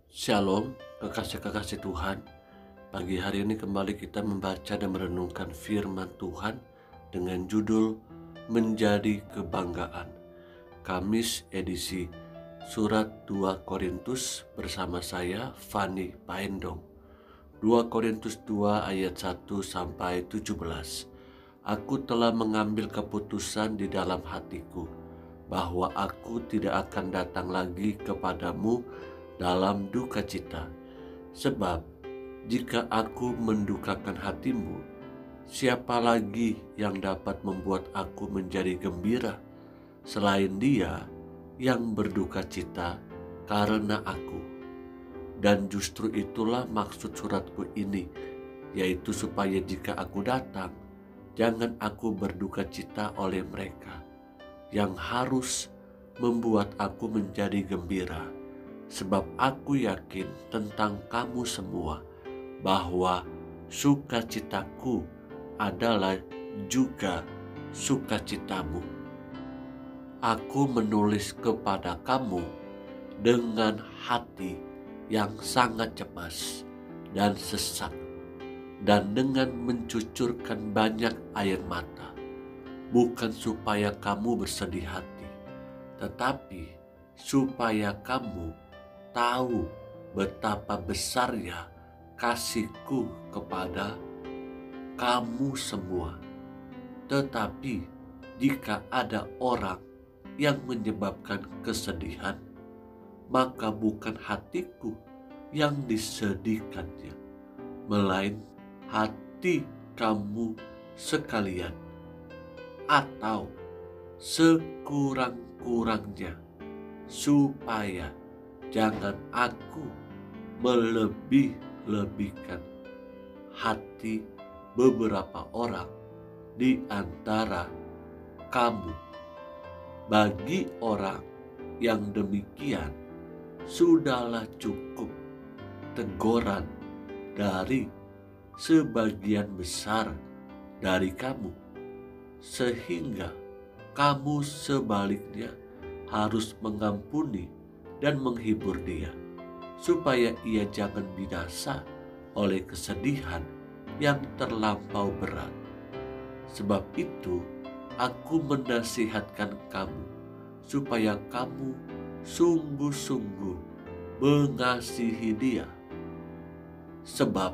Shalom, kekasih-kekasih Tuhan. Pagi hari ini kembali kita membaca dan merenungkan firman Tuhan dengan judul Menjadi Kebanggaan. Kamis edisi Surat 2 Korintus bersama saya, Fani Paendong. 2 Korintus 2 ayat 1 sampai 17. Aku telah mengambil keputusan di dalam hatiku bahwa aku tidak akan datang lagi kepadamu dalam duka cita. Sebab jika aku mendukakan hatimu, siapa lagi yang dapat membuat aku menjadi gembira selain Dia yang berduka cita karena aku? Dan justru itulah maksud suratku ini, yaitu supaya jika aku datang, jangan aku berduka cita oleh mereka, yang harus membuat aku menjadi gembira. Sebab aku yakin tentang kamu semua bahwa sukacitaku adalah juga sukacitamu. Aku menulis kepada kamu dengan hati yang sangat cemas dan sesak, dan dengan mencucurkan banyak air mata, bukan supaya kamu bersedih hati, tetapi supaya kamu tahu betapa besarnya kasihku kepada kamu semua. Tetapi jika ada orang yang menyebabkan kesedihan, maka bukan hatiku yang disedihkannya, melainkan hati kamu sekalian, atau sekurang-kurangnya, supaya jangan aku melebih-lebihkan hati beberapa orang di antara kamu. Bagi orang yang demikian, sudahlah cukup teguran dari sebagian besar dari kamu, sehingga kamu sebaliknya harus mengampuni dan menghibur dia, supaya ia jangan binasa oleh kesedihan yang terlampau berat. Sebab itu aku menasihatkan kamu, supaya kamu sungguh-sungguh mengasihi dia. Sebab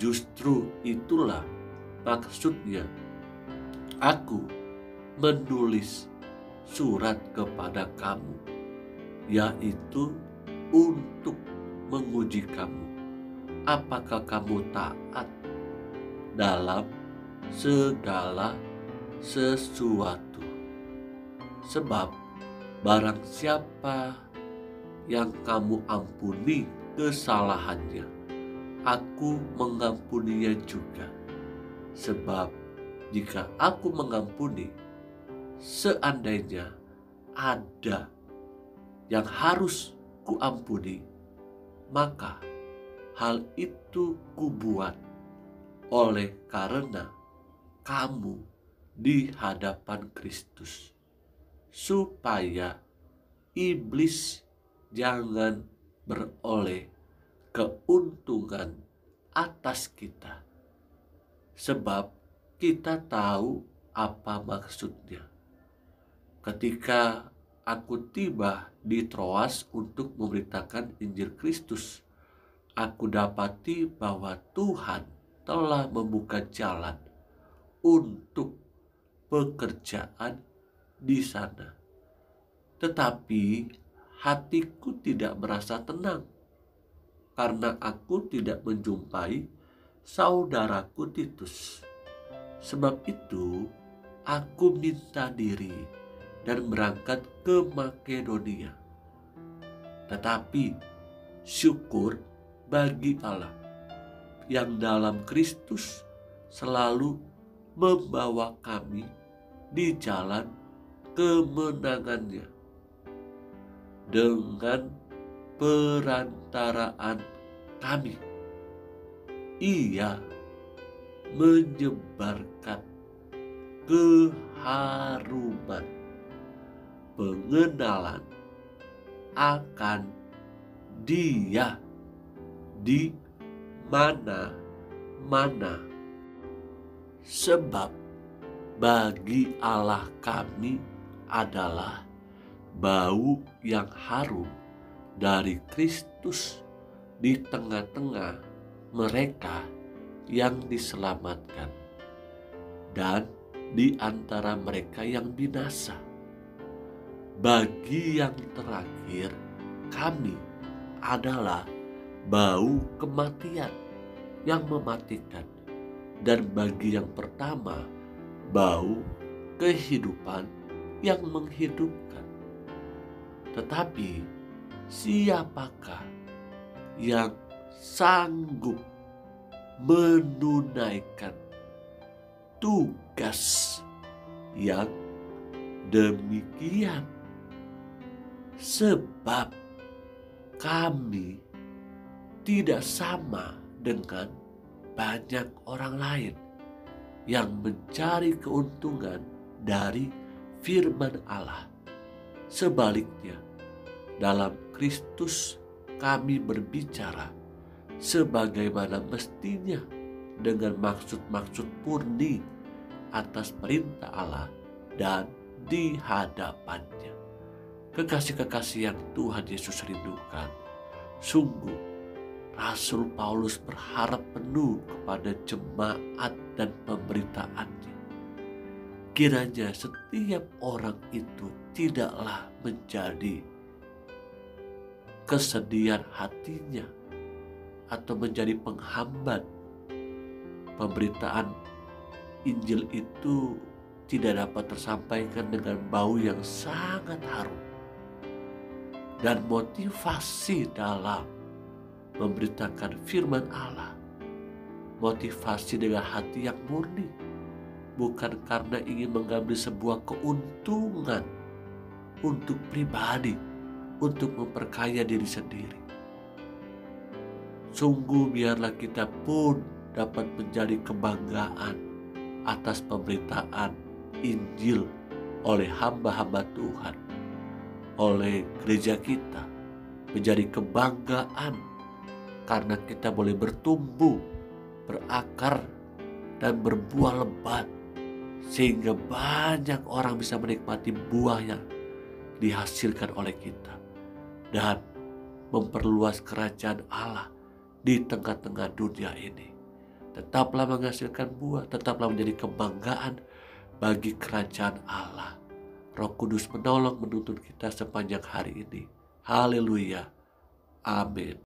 justru itulah maksudnya aku menulis surat kepada kamu, yaitu untuk menguji kamu, apakah kamu taat dalam segala sesuatu. Sebab barang siapa yang kamu ampuni kesalahannya, aku mengampuninya juga. Sebab jika aku mengampuni, seandainya ada yang harus kuampuni, maka hal itu kubuat oleh karena kamu di hadapan Kristus, supaya iblis jangan beroleh keuntungan atas kita. Sebab kita tahu apa maksudnya. Ketika aku tiba di Troas untuk memberitakan Injil Kristus, aku dapati bahwa Tuhan telah membuka jalan untuk pekerjaan di sana. Tetapi hatiku tidak merasa tenang, karena aku tidak menjumpai saudaraku Titus. Sebab itu aku minta diri dan berangkat ke Makedonia. Tetapi syukur bagi Allah yang dalam Kristus selalu membawa kami di jalan kemenangannya, dengan perantaraan kami. Ia menyebarkan keharuman pengenalan akan Dia di mana-mana. Sebab bagi Allah kami adalah bau yang harum dari Kristus di tengah-tengah mereka yang diselamatkan dan di antara mereka yang binasa. Bagi yang terakhir kami adalah bau kematian yang mematikan, dan bagi yang pertama bau kehidupan yang menghidupkan. Tetapi siapakah yang sanggup menunaikan tugas yang demikian? Sebab kami tidak sama dengan banyak orang lain yang mencari keuntungan dari firman Allah. Sebaliknya, dalam Kristus kami berbicara sebagaimana mestinya dengan maksud-maksud murni atas perintah Allah dan di hadapannya. Kekasih-kekasih yang Tuhan Yesus rindukan, sungguh Rasul Paulus berharap penuh kepada jemaat dan pemberitaannya. Kiranya setiap orang itu tidaklah menjadi kesedihan hatinya atau menjadi penghambat pemberitaan Injil itu tidak dapat tersampaikan dengan bau yang sangat harum. Dan motivasi dalam memberitakan firman Allah, motivasi dengan hati yang murni, bukan karena ingin mengambil sebuah keuntungan untuk pribadi, untuk memperkaya diri sendiri. Sungguh biarlah kita pun dapat menjadi kebanggaan atas pemberitaan Injil oleh hamba-hamba Tuhan, oleh gereja kita, menjadi kebanggaan karena kita boleh bertumbuh, berakar, dan berbuah lebat, sehingga banyak orang bisa menikmati buah yang dihasilkan oleh kita dan memperluas kerajaan Allah di tengah-tengah dunia ini. Tetaplah menghasilkan buah, tetaplah menjadi kebanggaan bagi kerajaan Allah. Roh Kudus menolong menuntun kita sepanjang hari ini. Haleluya. Amin.